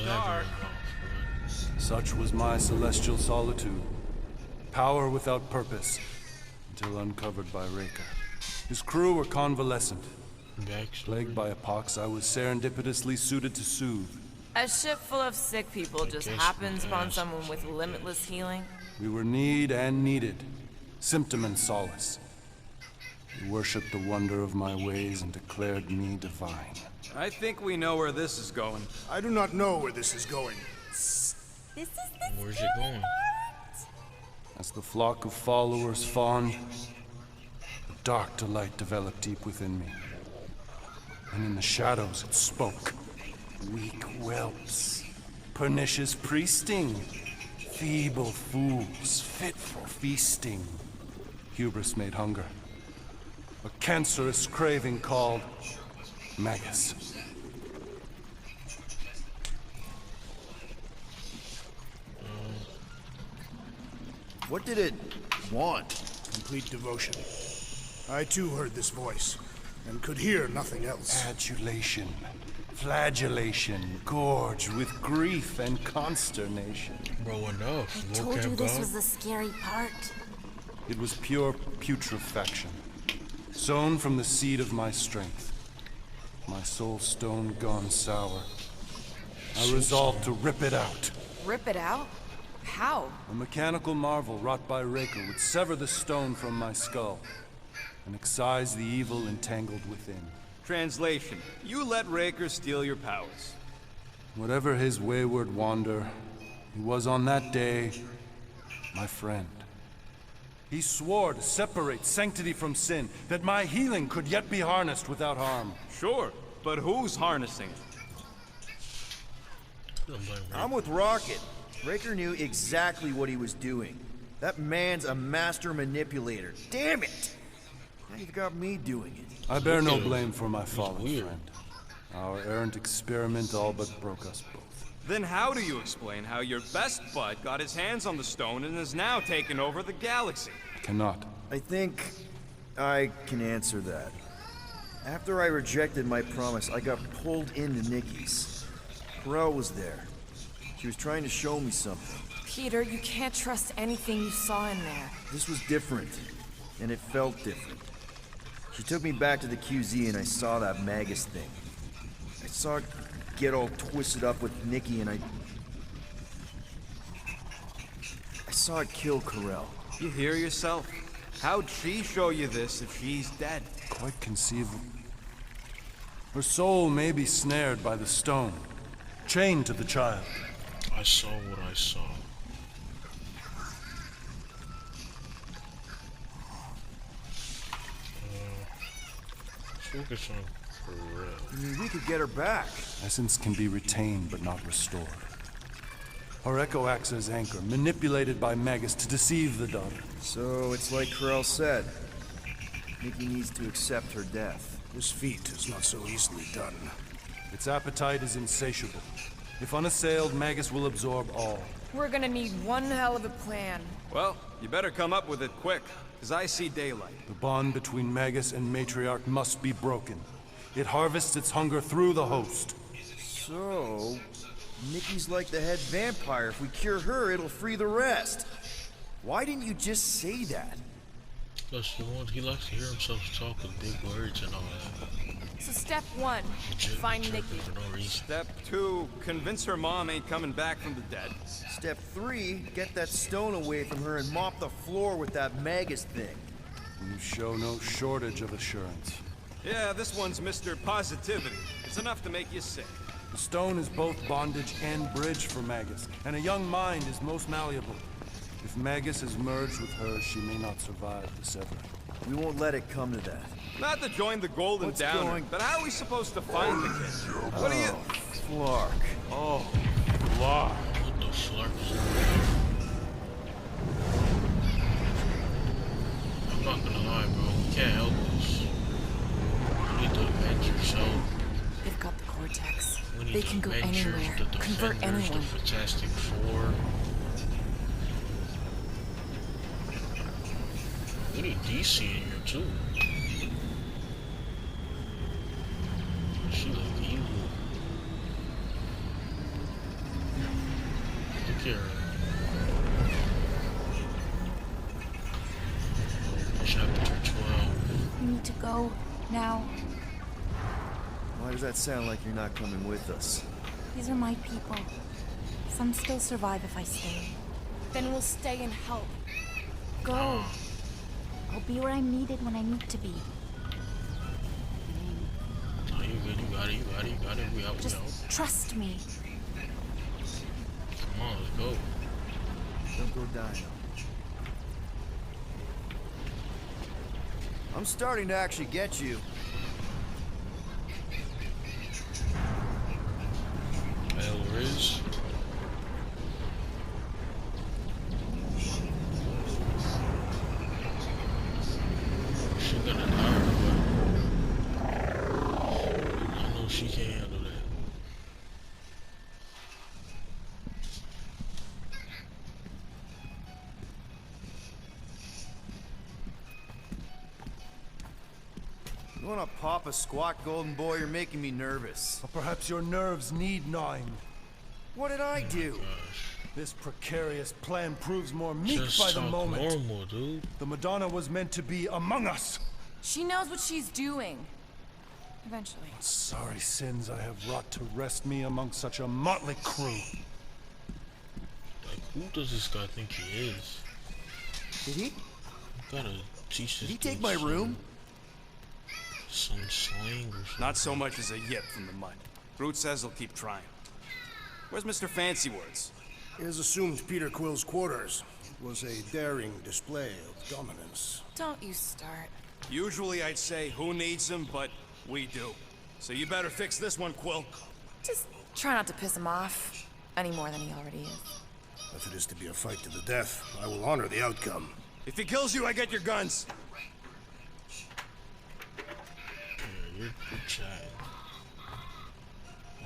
dark. Such was my celestial solitude. Power without purpose, until uncovered by Raker. His crew were convalescent. Plagued by a pox, I was serendipitously suited to soothe. A ship full of sick people just happens upon someone with limitless healing. We were need and needed, symptom and solace. He worshipped the wonder of my ways and declared me divine. I think we know where this is going. I do not know where this is going. This is the Where's it going? As the flock of followers fawned, a dark delight developed deep within me. And in the shadows it spoke. Weak whelps, pernicious priesting, feeble fools, fit for feasting. Hubris made hunger. A cancerous craving called Magus. What did it want? Complete devotion. I too heard this voice, and could hear nothing else. Adulation, flagellation, gorged with grief and consternation. Bro, enough. I told you this was the scary part. It was pure putrefaction, sown from the seed of my strength. My soul stone gone sour. I resolved to rip it out. Rip it out? How? A mechanical marvel wrought by Raker would sever the stone from my skull and excise the evil entangled within. Translation: you let Raker steal your powers. Whatever his wayward wander, he was on that day my friend. He swore to separate sanctity from sin, that my healing could yet be harnessed without harm. Sure, but who's harnessing it? I'm with Rocket. Raker knew exactly what he was doing. That man's a master manipulator. Damn it! Now you've got me doing it. I bear no blame for my fallen friend. Our errant experiment all but broke us both. Then how do you explain how your best bud got his hands on the stone and is now taking over the galaxy? I cannot. I think I can answer that. After I rejected my promise, I got pulled into Nikki's. Corel was there. She was trying to show me something. Peter, you can't trust anything you saw in there. This was different, and it felt different. She took me back to the QZ and I saw that Magus thing. I saw it get all twisted up with Nikki and I saw it kill Corel. You hear yourself? How'd she show you this if she's dead? Quite conceivable. Her soul may be snared by the stone, chained to the child. I saw what I saw. Focus on Corel. I mean, we could get her back. Essence can be retained but not restored. Her echo acts as anchor, manipulated by Magus to deceive the daughter. So it's like Corel said. Nikki needs to accept her death. This feat is not so easily done. Its appetite is insatiable. If unassailed, Magus will absorb all. We're gonna need one hell of a plan. Well, you better come up with it quick, because I see daylight. The bond between Magus and Matriarch must be broken. It harvests its hunger through the host. So, Nikki's like the head vampire. If we cure her, it'll free the rest. Why didn't you just say that? Plus, he likes to hear himself talk with big words and all that. So step one, find Nikki. For no reason. Step 2, convince her mom ain't coming back from the dead. Step 3, get that stone away from her and mop the floor with that Magus thing. You show no shortage of assurance. Yeah, this one's Mr. Positivity. It's enough to make you sick. The stone is both bondage and bridge for Magus, and a young mind is most malleable. If Magus is merged with her, she may not survive the severing. We won't let it come to that. Not to join the Golden What's Downer, going- but how are we supposed to find the kid? What are you... Clark. Oh, Clark. What the fuck? I'm not gonna lie, bro. We can't help this. We need to avenge yourself. They've got the Cortex. We need They to can go avenge anywhere, the convert Defenders, anyone. the Fantastic Four. We need DC in here too. She look evil. scary. Chapter 12. We need to go now. Why does that sound like you're not coming with us? These are my people. Some still survive if I stay. Then we'll stay and help. Go. I'll be where I'm needed when I need to be. Oh, you good, you got it, you got it, you got it. We out, Just trust me. Come on, let's go. Don't go dying. I'm starting to actually get you. Hell, Riz. She gonna die, but I know she can't handle that. You wanna pop a squat, golden boy? You're making me nervous. Or perhaps your nerves need gnawing. What did I do? Gosh. This precarious plan proves more meek Just by the talk moment. normal, dude. The Madonna was meant to be among us. She knows what she's doing. Eventually. Sorry sins I have wrought to wrest me among such a motley crew. Like, who does this guy think he is? Did he? You gotta teach this Did he take dude my room? Some slang or something. Not so much as a yip from the mud. Groot says he'll keep trying. Where's Mr. Fancy Words? It is assumed Peter Quill's quarters was a daring display of dominance. Don't you start. Usually I'd say who needs him, but we do. So you better fix this one, Quill. Just try not to piss him off any more than he already is. If it is to be a fight to the death, I will honor the outcome. If he kills you, I get your guns. Yeah, you're chatting.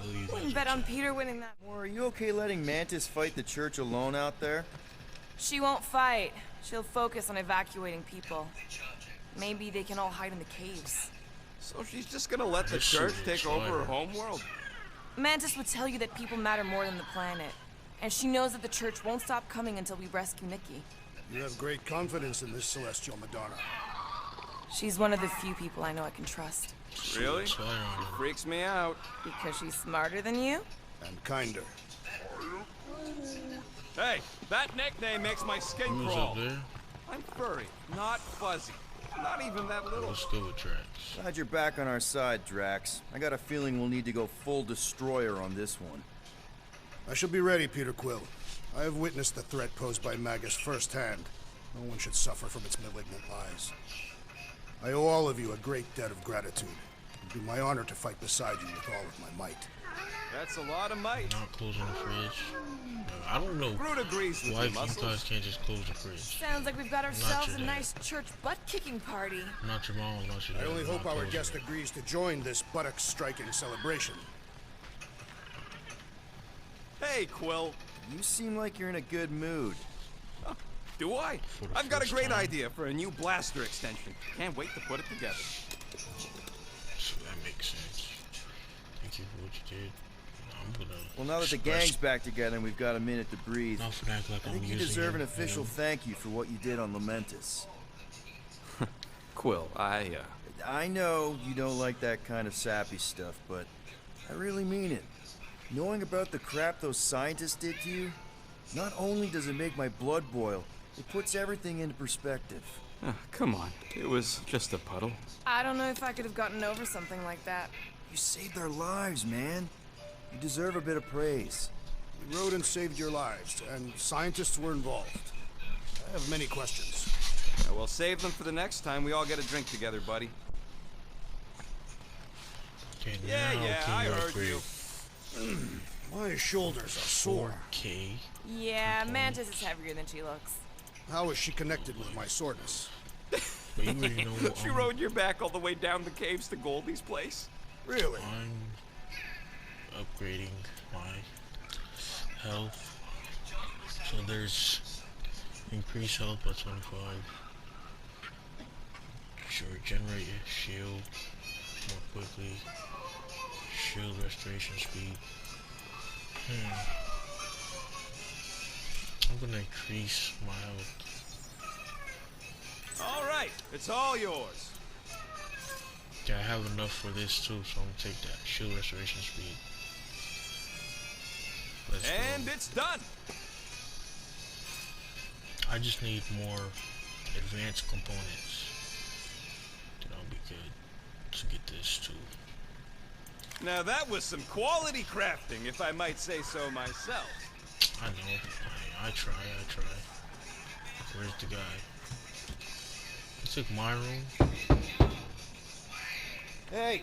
I'll leave Wouldn't bet on Peter winning that. Or are you okay letting Mantis fight the church alone out there? She won't fight. She'll focus on evacuating people. Maybe they can all hide in the caves. So she's just gonna let the This church shit take is over her fire. home world? Mantis would tell you that people matter more than the planet. And she knows that the church won't stop coming until we rescue Nikki. You have great confidence in this celestial Madonna. She's one of the few people I know I can trust. Really? It's fire on her. Freaks me out. Because she's smarter than you? And kinder. Hey, that nickname makes my skin Who's crawl. up there? I'm furry, not fuzzy. Not even that little. Let's go with Drax. Glad you're back on our side, Drax. I got a feeling we'll need to go full destroyer on this one. I shall be ready, Peter Quill. I have witnessed the threat posed by Magus firsthand. No one should suffer from its malignant lies. I owe all of you a great debt of gratitude. It would be my honor to fight beside you with all of my might. That's a lot of might. Not closing the fridge. I don't know Groot agrees with why you, you Muscles. guys can't just close the fridge. Sounds like we've got ourselves your a dad. nice church butt-kicking party. Not your mom, not your I dad. only not hope our closing guest it. agrees to join this buttock-striking celebration. Hey, Quill. You seem like you're in a good mood. Do I? For the I've got a first great time. idea for a new blaster extension. Can't wait to put it together. So that makes sense. Thank you for what you did. I'm gonna. Well, now that the express- gang's back together and we've got a minute to breathe, Not for act like I I'm think you using deserve an him, official you know? thank you for what you did on Lamentus. Quill, I know you don't like that kind of sappy stuff, but I really mean it. Knowing about the crap those scientists did to you, not only does it make my blood boil, it puts everything into perspective. come on. It was just a puddle. I don't know if I could have gotten over something like that. You saved our lives, man. You deserve a bit of praise. We rode and saved your lives, and scientists were involved. I have many questions. Yeah, well, save them for the next time we all get a drink together, buddy. Okay, Yeah, now yeah, can I you heard upgrade you. My shoulders are sore. 4K. Yeah, Mantis is heavier than she looks. How is she connected with my soreness? But you already know what She rode your back all the way down the caves to Goldie's place. Really? I'm upgrading my health. So there's increased health by 25. Sure, regenerate your shield more quickly. Shield restoration speed. I'm gonna increase my health. All right, it's all yours. Yeah, I have enough for this too, so I'm gonna take that. Shield restoration speed. Let's And go. it's done. I just need more advanced components. Then I'll be good to get this too. Now that was some quality crafting, if I might say so myself. I know. I try. Where's the guy? He took my room. Hey,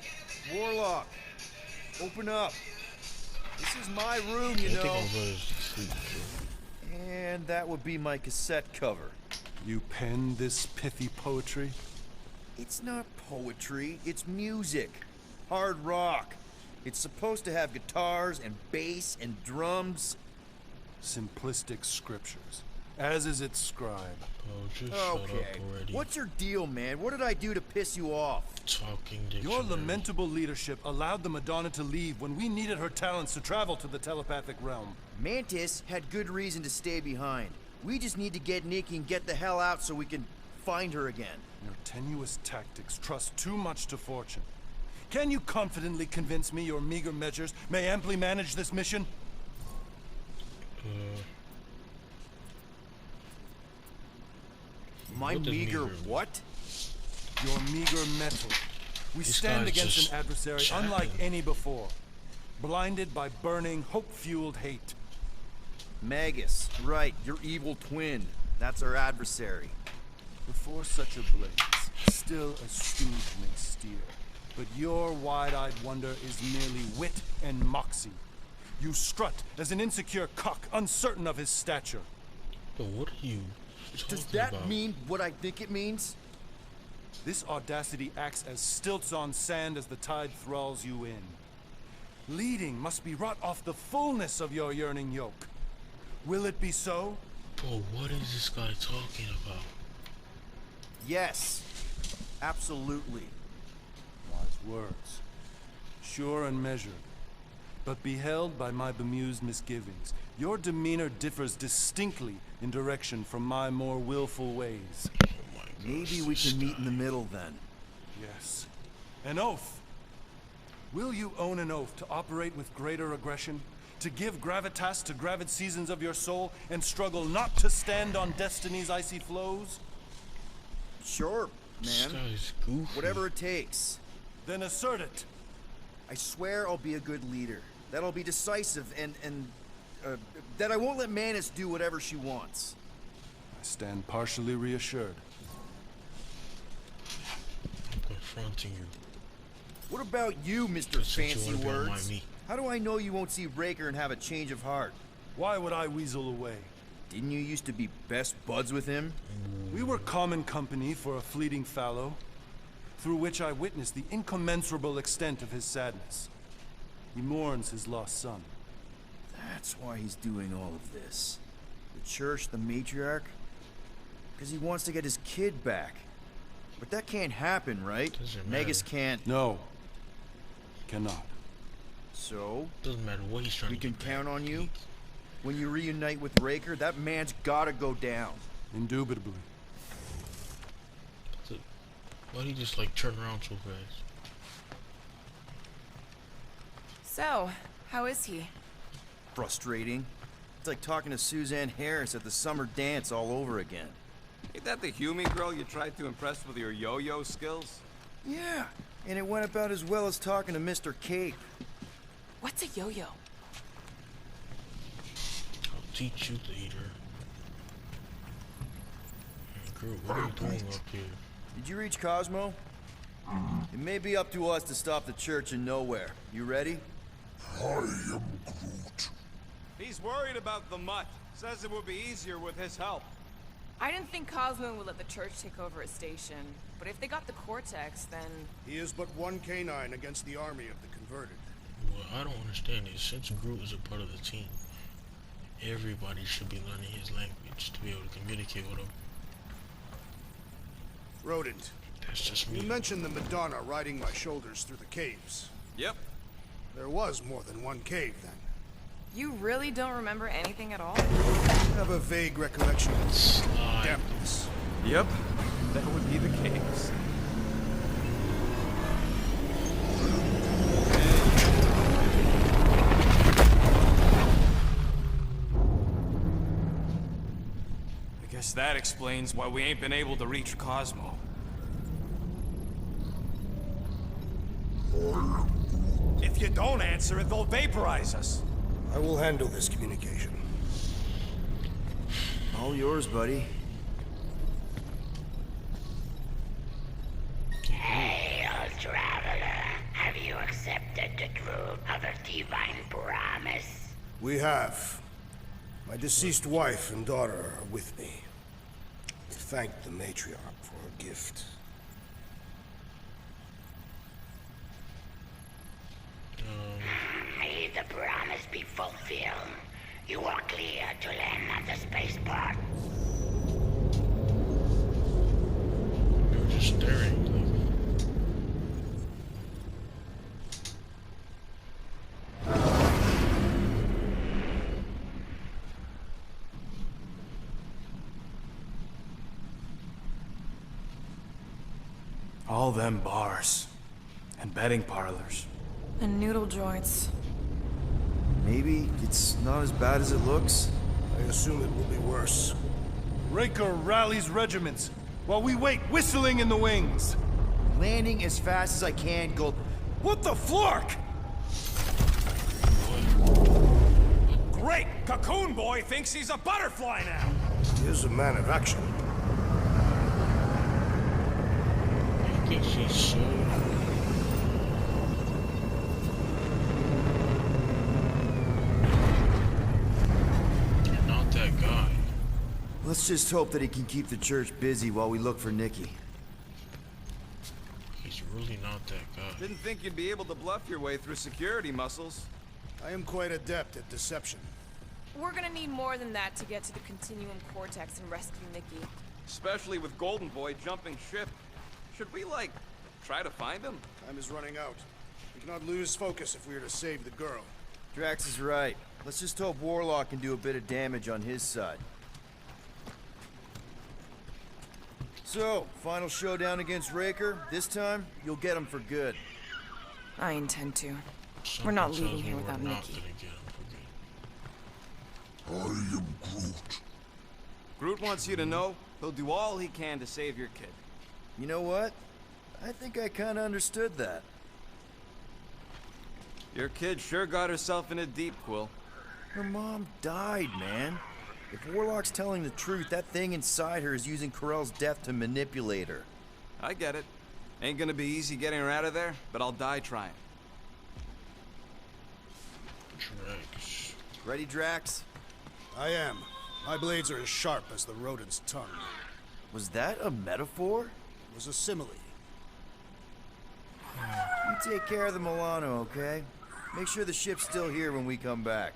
Warlock, open up. This is my room, I you think know. I'll go to sleep. And that would be my cassette cover. You pen this pithy poetry? It's not poetry, it's music. Hard rock. It's supposed to have guitars and bass and drums. Simplistic scriptures, as is its scribe. Oh, just shut up Okay. already. What's your deal, man? What did I do to piss you off? Talking Your dictionary. lamentable leadership allowed the Madonna to leave when we needed her talents to travel to the telepathic realm. Mantis had good reason to stay behind. We just need to get Nikki and get the hell out so we can find her again. Your tenuous tactics trust too much to fortune. Can you confidently convince me your meager measures may amply manage this mission? My What does meager meager mean? what? Your meager metal. We This stand guy's against just an adversary chatting. unlike any before. Blinded by burning, hope-fueled hate. Magus, right, your evil twin. That's our adversary. Before such a blaze, still a stooge may steer. But your wide-eyed wonder is merely wit and moxie. You strut as an insecure cock, uncertain of his stature. But what are you talking Does that about? mean what I think it means? This audacity acts as stilts on sand as the tide thralls you in. Leading must be wrought off the fullness of your yearning yoke. Will it be so? Bro, what is this guy talking about? Yes, absolutely. Wise words. Sure and measured. But beheld by my bemused misgivings, your demeanor differs distinctly in direction from my more willful ways. Oh my gosh, Maybe we this can meet guy. in the middle then. Yes. An oath. Will you own an oath to operate with greater aggression? To give gravitas to gravid seasons of your soul and struggle not to stand on destiny's icy flows? Sure, This man. guy's goofy. Whatever it takes. Then assert it. I swear I'll be a good leader. That I'll be decisive and that I won't let Manus do whatever she wants. I stand partially reassured. I'm confronting you. What about you, Mr. Just since you Fancy wanna be on my Words? meat. How do I know you won't see Raker and have a change of heart? Why would I weasel away? Didn't you used to be best buds with him? We were common company for a fleeting fallow, through which I witnessed the incommensurable extent of his sadness. He mourns his lost son. That's why he's doing all of this. The church, the matriarch? Because he wants to get his kid back. But that can't happen, right? Doesn't Magus matter. can't. No. Cannot. So, Doesn't matter what he's trying we to can get back. count on you? When you reunite with Raker, that man's gotta go down. Indubitably. Why'd he just like turn around so fast? So, how is he? Frustrating. It's like talking to Suzanne Harris at the summer dance all over again. Ain't that the Hume girl you tried to impress with your yo-yo skills? Yeah, and it went about as well as talking to Mr. Cape. What's a yo-yo? I'll teach you, leader. Girl, what are you doing up here? Did you reach Cosmo? It may be up to us to stop the church in nowhere. You ready? He's worried about the mutt. Says it would be easier with his help. I didn't think Cosmo would let the church take over a station, but if they got the Cortex, then... He is but one canine against the army of the converted. What I don't understand is since Groot is a part of the team, everybody should be learning his language to be able to communicate with him. Rodent, That's just me. you mentioned the Madonna riding my shoulders through the caves. Yep. There was more than one cave, then. You really don't remember anything at all? I have a vague recollection of Slide. dampness. Yep, that would be the case. I guess that explains why we ain't been able to reach Cosmo. If you don't answer it, they'll vaporize us. I will handle this communication. All yours, buddy. Hail, traveler. Have you accepted the truth of a divine promise? We have. My deceased wife and daughter are with me. Thank the matriarch for her gift. May the promise be fulfilled. You are clear to land at the spaceport. We were just staring. All them bars and betting parlors. And noodle joints. Maybe it's not as bad as it looks. I assume it will be worse. Raker rallies regiments while we wait whistling in the wings. Landing as fast as I can, Gold. What the flark? Great! Cocoon Boy thinks he's a butterfly now! He is a man of action. I think she's so... You're not that guy. Let's just hope that he can keep the church busy while we look for Nikki. He's really not that guy. Didn't think you'd be able to bluff your way through security muscles. I am quite adept at deception. We're gonna need more than that to get to the Continuum Cortex and rescue Nikki. Especially with Golden Boy jumping ship. Should we, like, try to find him? Time is running out. We cannot lose focus if we are to save the girl. Drax is right. Let's just hope Warlock can do a bit of damage on his side. So, final showdown against Raker. This time, you'll get him for good. I intend to. Something We're not tells leaving me here we're without not Nikki. gonna get him for good. Groot wants you to know he'll do all he can to save your kid. You know what? I think I kinda understood that. Your kid sure got herself in a deep, Quill. Her mom died, man. If Warlock's telling the truth, that thing inside her is using Corell's death to manipulate her. I get it. Ain't gonna be easy getting her out of there, but I'll die trying. Drax. Ready, Drax? I am. My blades are as sharp as the rodent's tongue. Was that a metaphor? It was a simile. You take care of the Milano, okay? Make sure the ship's still here when we come back.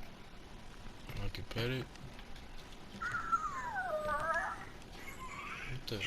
I can pet it. What the?